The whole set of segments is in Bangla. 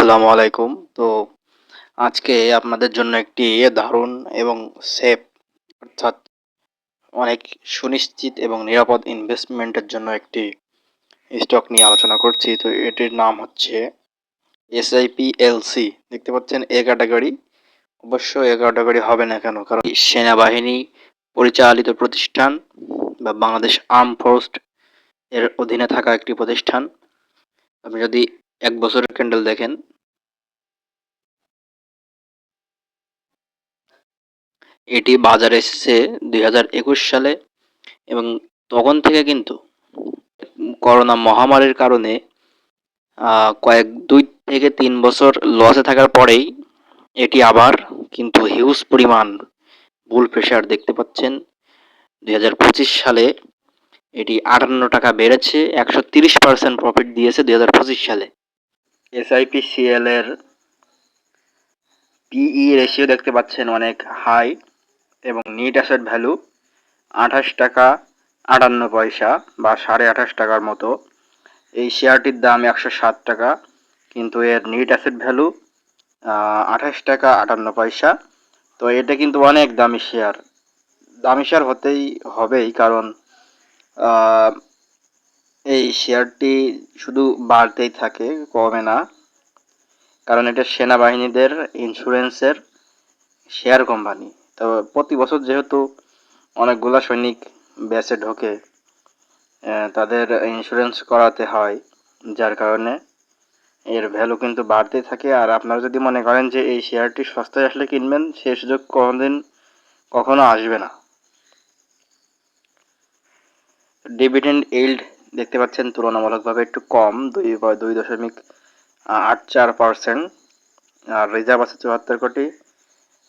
আসসালামু আলাইকুম। তো আজকে আপনাদের জন্য একটি দারুণ এবং সেফ অর্থাৎ অনেক সুনিশ্চিত এবং নিরাপদ ইনভেস্টমেন্টের জন্য একটি স্টক নিয়ে আলোচনা করছি। তো এটির নাম হচ্ছে SIPLC। দেখতে পাচ্ছেন এ ক্যাটাগরি। অবশ্য এ ক্যাটাগরি হবে না কেন? কারণ সেনাবাহিনী পরিচালিত প্রতিষ্ঠান বা বাংলাদেশ আর্ম ফোর্স এর অধীনে থাকা একটি প্রতিষ্ঠান। আপনি যদি ১ বছরের ক্যান্ডেল দেখেন, এটি বাজারে এসেছে ২০২১ সালে এবং তখন থেকে কিন্তু করোনা মহামারীর কারণে কয়েক ২ থেকে ৩ বছর লসে থাকার পরেই এটি আবার কিন্তু হিউজ পরিমাণ বুল প্রেশার দেখতে পাচ্ছেন। ২০২৫ সালে এটি ৳৫৮ বেড়েছে, ১৩০% প্রফিট দিয়েছে ২০২৫ সালে। SIPCL এর PE রেশিও দেখতে পাচ্ছেন অনেক হাই এবং নেট অ্যাসেট ভ্যালু ৳২৮.৫৮ বা ৳২৮.৫ মতো। এই শেয়ারটির দাম ৳১৬০, কিন্তু এর নেট অ্যাসেট ভ্যালু ৳২৮.৫৮। তো এটা কিন্তু অনেক দামি শেয়ার। দামি শেয়ার হতেই হবেই, কারণ এই শেয়ারটি শুধু বাড়তেই থাকে, কমে না। কারণ এটা সেনাবাহিনীদের ইন্স্যুরেন্সের শেয়ার কোম্পানি। তো প্রতি বছর যেহেতু অনেকগুলা সৈনিক ব্যাচে ঢোকে, তাদের ইন্স্যুরেন্স করাতে হয়, যার কারণে এর ভ্যালু কিন্তু বাড়তেই থাকে। আর আপনারা যদি মনে করেন যে এই শেয়ারটি সস্তায় আসলে কিনবেন, সে সুযোগ কখনো আসবে না। ডিভিডেন্ড ইল্ড দেখতে পাচ্ছেন তুলনামূলকভাবে একটু কম, 2.84%। আর রিজার্ভ আছে ৭৪ কোটি।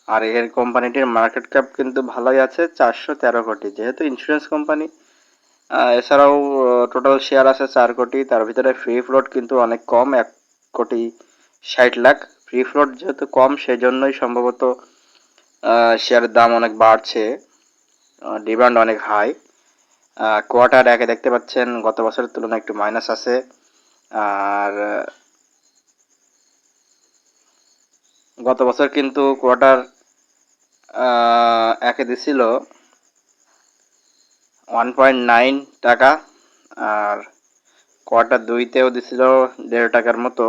আর এর কোম্পানিটির মার্কেট ক্যাপ কিন্তু ভালোই আছে, 413 কোটি। যেহেতু ইন্স্যুরেন্স কোম্পানি, এছাড়াও টোটাল শেয়ার আছে 4 কোটি। তার ভিতরে ফ্রি ফ্লোট কিন্তু অনেক কম, ১,৬০,০০,০০০। ফ্রি ফ্লোট যেহেতু কম, সেই জন্যই সম্ভবত শেয়ারের দাম অনেক বাড়ছে, ডিমান্ড অনেক হাই। কোয়ার্টার একে দেখতে পাচ্ছেন গত বছরের তুলনায় একটু মাইনাস আছে। আর গত বছর কিন্তু কোয়ার্টার একে দিছিল $1.9, আর কোয়ার্টার 2তেও দিছিল $1.৫ মতো।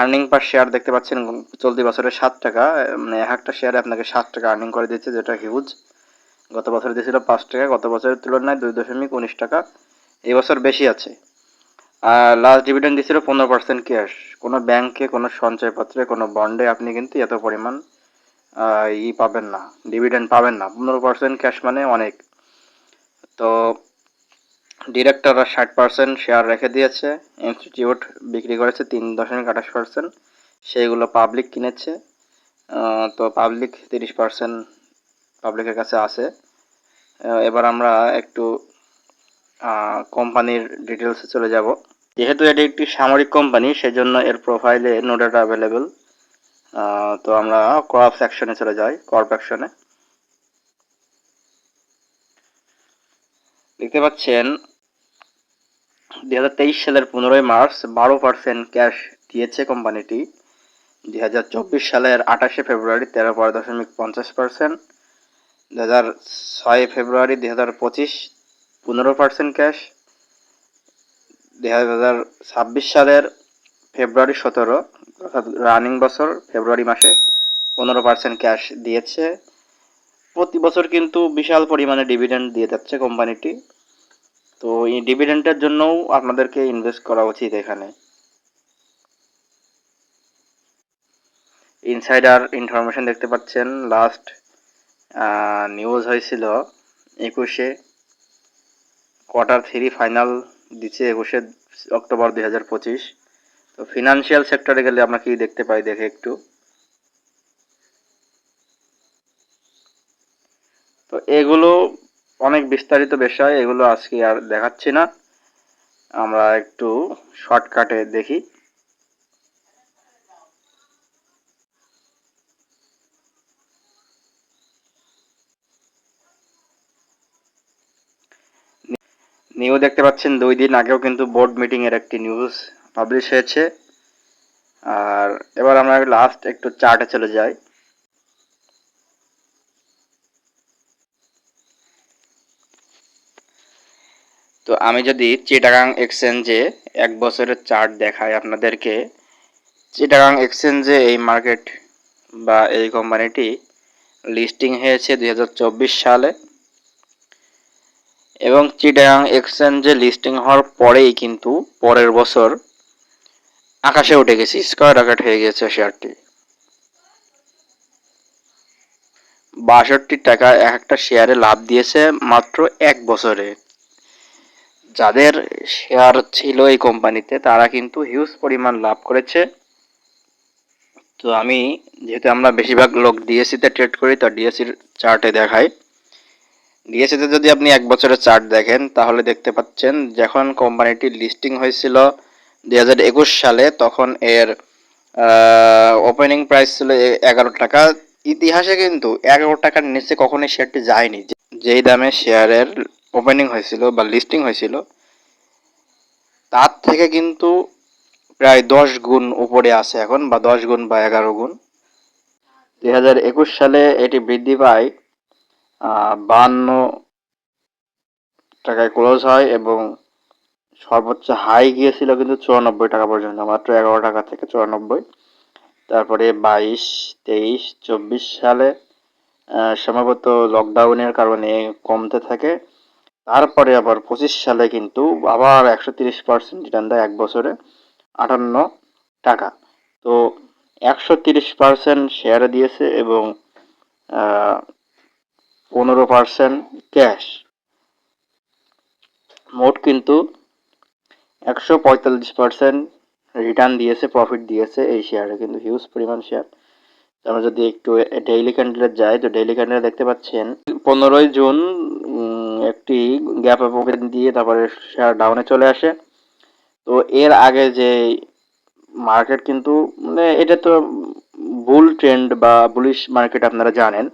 আর্নিং পার শেয়ার দেখতে পাচ্ছেন চলতি বছরে ৳7, মানে এক একটা শেয়ারে আপনাকে ৳7 আর্নিং করে দিচ্ছে, যেটা হিউজ। গত বছর দিয়েছিল ৳5, গত বছরের তুলনায় 2.19 টাকা এই বছর বেশি আছে। আর লাস্ট ডিভিডেন্ড দিয়েছিল 15% ক্যাশ। কোনো ব্যাংকে, কোনো সঞ্চয়পত্রে, কোনো বন্ডে আপনি কিন্তু এত পরিমাণ পাবেন না, ডিভিডেন্ড পাবেন না। 15% ক্যাশ মানে অনেক। তো ডিরেক্টররা 60% শেয়ার রেখে দিয়েছে, ইনস্টিটিউট বিক্রি করেছে 3.28%, সেইগুলো পাবলিক কিনেছে। তো পাবলিক 30% পাবলিকের কাছে আছে। এবার আমরা একটু কোম্পানির ডিটেলসে চলে যাব। যেহেতু এটি একটি সামরিক কোম্পানি, সেজন্য এর প্রোফাইলে নো ডাটা অ্যাভেলেবল। তো আমরা কর্প সেকশনে চলে যাই। কর্প অ্যাকশনে দেখতে পাচ্ছেন 2023 সালের 15 মার্চ 12% ক্যাশ দিয়েছে কোম্পানিটি। 2024 সালের 28 ফেব্রুয়ারি 13.50%, 2006 ফেব্রুয়ারি 2025 15% ক্যাশ, 2026 সালের ফেব্রুয়ারি 17, অর্থাৎ রানিং বছর ফেব্রুয়ারি মাসে 15% ক্যাশ দিয়েছে। প্রতি বছর কিন্তু বিশাল পরিমাণে ডিভিডেন্ড দিয়ে যাচ্ছে কোম্পানিটি। তো এই ডিভিডেন্ডের জন্যও আপনাদেরকে ইনভেস্ট করা উচিত এখানে। ইনসাইডার ইনফরমেশন দেখতে পাচ্ছেন, লাস্ট নিউজ হয়েছিল 21 Q3 ফাইনাল দিচ্ছে 21 অক্টোবর 2025। তো ফিনান্সিয়াল সেক্টরে গেলে আমরা কি দেখতে পাই দেখে একটু। তো এগুলো অনেক বিস্তারিত বিষয়, এগুলো আজকে আর দেখাচ্ছি না, আমরা একটু শর্টকাটে দেখি। নিউজ দেখতে পাচ্ছেন 2 দিন আগেও কিন্তু বোর্ড মিটিং এর একটি নিউজ পাবলিশ হয়েছে। আর এবার আমরা লাস্ট একটু চার্টে চলে যাই। তো আমি যদি চিটাগাং এক্সচেঞ্জে 1 বছরের চার্ট দেখাই আপনাদেরকে, চিটাগাং এক্সচেঞ্জে এই মার্কেট বা এই কোম্পানিটি লিস্টিং হয়েছে 2024 সালে, এবং চিটাগাং এক্সচেঞ্জে লিস্টিং হওয়ার পরেই কিন্তু পরের বছর আকাশে উঠে গেছে, স্কয়ার রকেট হয়ে গেছে শেয়ারটি। 62 টাকা একটা শেয়ারে লাভ দিয়েছে মাত্র 1 বছরে। যাদের শেয়ার ছিল এই কোম্পানিতে তারা কিন্তু হিউজ পরিমাণ লাভ করেছে। তো আমি যেহেতু আমরা বেশিরভাগ লোক ডিএসসিতে ট্রেড করি, তো ডিএসসির চার্টে দেখাই। ডিএসসিতে যদি আপনি 1 বছরের চার্ট দেখেন তাহলে দেখতে পাচ্ছেন যখন কোম্পানিটি লিস্টিং হয়েছিল 2021 সালে, তখন এর ওপেনিং প্রাইস ছিল 11 টাকা। ইতিহাসে কিন্তু 11 টাকার নিচে কখনোই শেয়ারটি যায়নি। যেই দামে শেয়ারের ওপেনিং হয়েছিল বা লিস্টিং হয়েছিল তার থেকে কিন্তু প্রায় 10 গুণ উপরে আছে এখন, বা 10 গুণ বা 11 গুণ। 2021 সালে এটি বৃদ্ধি পায় 52 টাকায় ক্লোজ হয়, এবং সর্বোচ্চ হাই গিয়েছিল কিন্তু 94 টাকা পর্যন্ত, মাত্র 11 টাকা থেকে 94। তারপরে 22, 23, 24 সালে সম্ভবত লকডাউনের কারণে কমতে থাকে। তারপরে আবার 25 সালে কিন্তু আবার 130% রিটার্ন দেয় 1 বছরে, 58 টাকা। তো 130% শেয়ারে দিয়েছে এবং 15% ক্যাশ, মোট কিন্তু 145% রিটার্ন দিয়েছে, প্রফিট দিয়েছে এই শেয়ারে, কিন্তু হিউজ পরিমাণ শেয়ার। আমরা যদি একটু ডেইলি ক্যান্ডেলে যাই, তো ডেইলি ক্যান্ডেলে দেখতে পাচ্ছেন 15 জুন একটি গ্যাপ আপ ওপেন দিয়ে তারপরে শেয়ার ডাউনে চলে আসে। তো এর আগে যে মার্কেট কিন্তু মানে এটা তো বুল ট্রেন্ড বা বুলিশ মার্কেট আপনারা জানেন,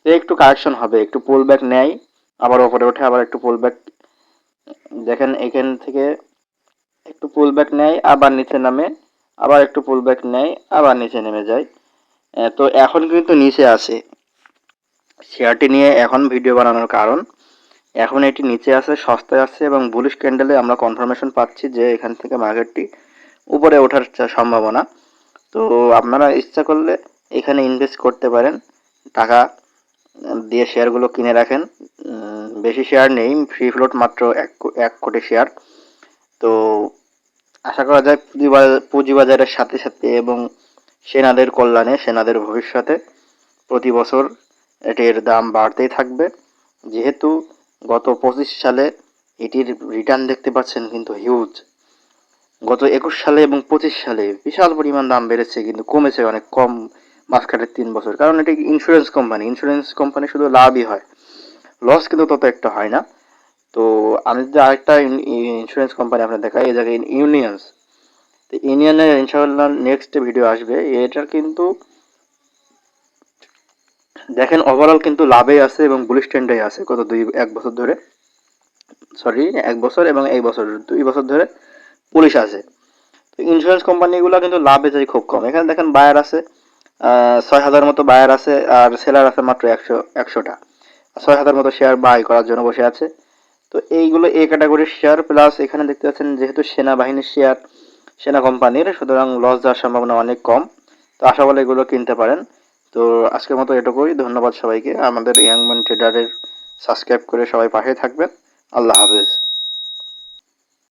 তো একটু কারেকশন হবে, একটু পুল ব্যাক নেয়, আবার ওপরে ওঠে, আবার একটু পুল ব্যাক। দেখেন এখান থেকে একটু পুল ব্যাক নেয়, আবার নিচে নামে, আবার একটু পুল ব্যাক নেয়, আবার নিচে নেমে যায়। তো এখন কিন্তু নিচে আছে। শেয়ারটি নিয়ে এখন ভিডিও বানানোর কারণ, এখন এটি নিচে আছে, সস্তায় আছে, এবং বুলিশ ক্যান্ডেলে আমরা কনফার্মেশন পাচ্ছি যে এখান থেকে মার্কেটটি উপরে ওঠার সম্ভাবনা। তো আপনারা ইচ্ছা করলে এখানে ইনভেস্ট করতে পারেন, টাকা দিয়ে শেয়ারগুলো কিনে রাখেন। বেশি শেয়ার নেই, ফ্রি ফ্লোট মাত্র 1 কোটি শেয়ার। তো আশা করা যায় পুঁজিবাজারের সাথে সাথে এবং সেনাদের কল্যাণে, সেনাদের ভবিষ্যতে প্রতি বছর এটির দাম বাড়তেই থাকবে। যেহেতু গত 25 সালে এটির রিটার্ন দেখতে পাচ্ছেন কিন্তু হিউজ, গত 21 সালে এবং 25 সালে বিশাল পরিমাণ দাম বেড়েছে, কিন্তু কমেছে অনেক কম মাঝখানের 3 বছর। কারণ এটি ইন্স্যুরেন্স কোম্পানি, ইন্স্যুরেন্স কোম্পানি শুধু লাভই হয়, লস কিন্তু তত একটা হয় না। তো আমি যদি আরেকটা ইন্স্যুরেন্স কোম্পানি আপনার দেখাই, এই জায়গায় ইউনিয়ন্স। তো ইউনিয়নের ইনশাআল্লাহ নেক্সট ভিডিও আসবে। এটার কিন্তু দেখেন ওভারঅল কিন্তু লাভে আছে এবং বুলিশ ট্রেন্ডে আছে গত 1 বছর ধরে, সরি 1 বছর এবং এই বছর 2 বছর ধরে পুলিশ আছে। তো ইন্স্যুরেন্স কোম্পানিগুলো কিন্তু লাভে যায় খুব কম। এখানে দেখেন বায়ার আছে 6,000 মতো বায়ার আছে, আর সেলার আছে মাত্র 100টা। 6,000 মতো শেয়ার বাই করার জন্য বসে আছে। তো এইগুলো এ ক্যাটাগরির শেয়ার, প্লাস এখানে দেখতে পাচ্ছেন যেহেতু সেনাবাহিনীর শেয়ার, সেনা কোম্পানির, সুতরাং লস যাওয়ার সম্ভাবনা অনেক কম। তো আশা বলে এগুলো কিনতে পারেন। তো আজকের মতো এটুকুই, ধন্যবাদ সবাইকে। আমাদের ইয়াংম্যান ট্রেডারের সাবস্ক্রাইব করে সবাই পাশে থাকবেন। আল্লাহ হাফেজ।